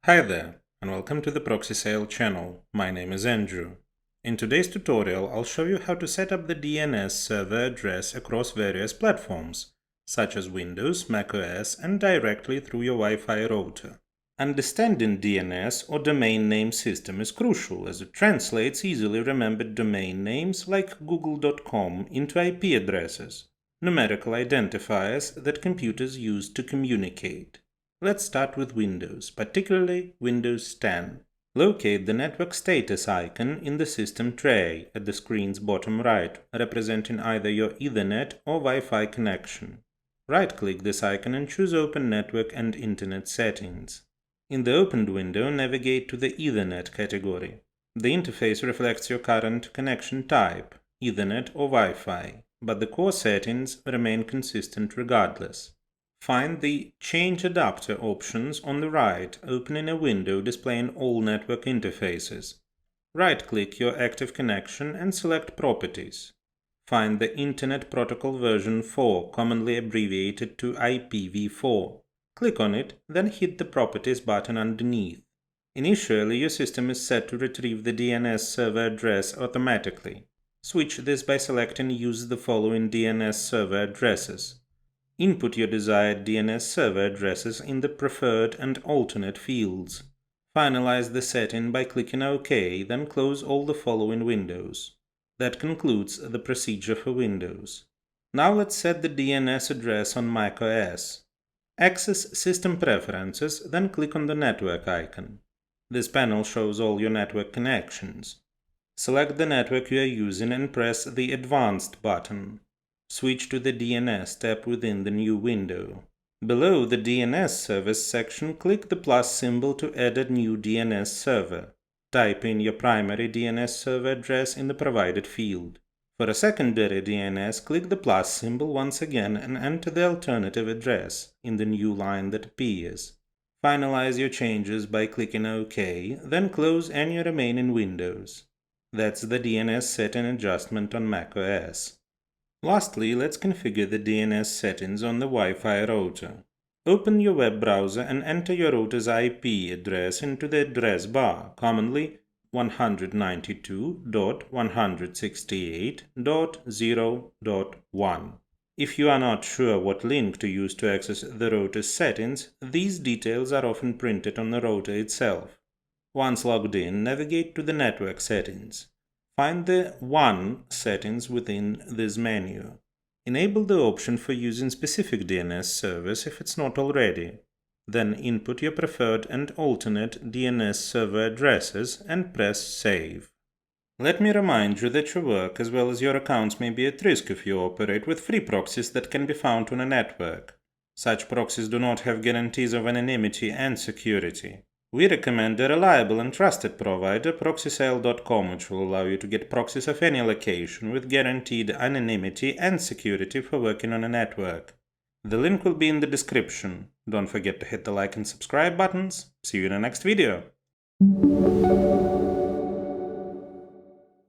Hi there, and welcome to the Proxy Sale channel. My name is Andrew. In today's tutorial, I'll show you how to set up the DNS server address across various platforms, such as Windows, macOS, and directly through your Wi-Fi router. Understanding DNS or domain name system is crucial as it translates easily remembered domain names like google.com into IP addresses, numerical identifiers that computers use to communicate. Let's start with Windows, particularly Windows 10. Locate the network status icon in the system tray at the screen's bottom right, representing either your Ethernet or Wi-Fi connection. Right-click this icon and choose Open Network and Internet Settings. In the opened window, navigate to the Ethernet category. The interface reflects your current connection type, Ethernet or Wi-Fi, but the core settings remain consistent regardless. Find the Change Adapter options on the right, opening a window displaying all network interfaces. Right-click your active connection and select Properties. Find the Internet Protocol version 4, commonly abbreviated to IPv4. Click on it, then hit the Properties button underneath. Initially, your system is set to retrieve the DNS server address automatically. Switch this by selecting Use the following DNS server addresses. Input your desired DNS server addresses in the Preferred and Alternate fields. Finalize the setting by clicking OK, then close all the following windows. That concludes the procedure for Windows. Now let's set the DNS address on macOS. Access System Preferences, then click on the Network icon. This panel shows all your network connections. Select the network you are using and press the Advanced button. Switch to the DNS tab within the new window. Below the DNS service section, click the plus symbol to add a new DNS server. Type in your primary DNS server address in the provided field. For a secondary DNS, click the plus symbol once again and enter the alternative address in the new line that appears. Finalize your changes by clicking OK, then close any remaining windows. That's the DNS setting adjustment on macOS. Lastly, let's configure the DNS settings on the Wi-Fi router. Open your web browser and enter your router's IP address into the address bar, commonly 192.168.0.1. If you are not sure what link to use to access the router's settings, these details are often printed on the router itself. Once logged in, navigate to the network settings. Find the WAN settings within this menu. Enable the option for using specific DNS service if it's not already. Then input your preferred and alternate DNS server addresses and press Save. Let me remind you that your work as well as your accounts may be at risk if you operate with free proxies that can be found on a network. Such proxies do not have guarantees of anonymity and security. We recommend a reliable and trusted provider, proxysale.com, which will allow you to get proxies of any location with guaranteed anonymity and security for working on a network. The link will be in the description. Don't forget to hit the like and subscribe buttons. See you in the next video.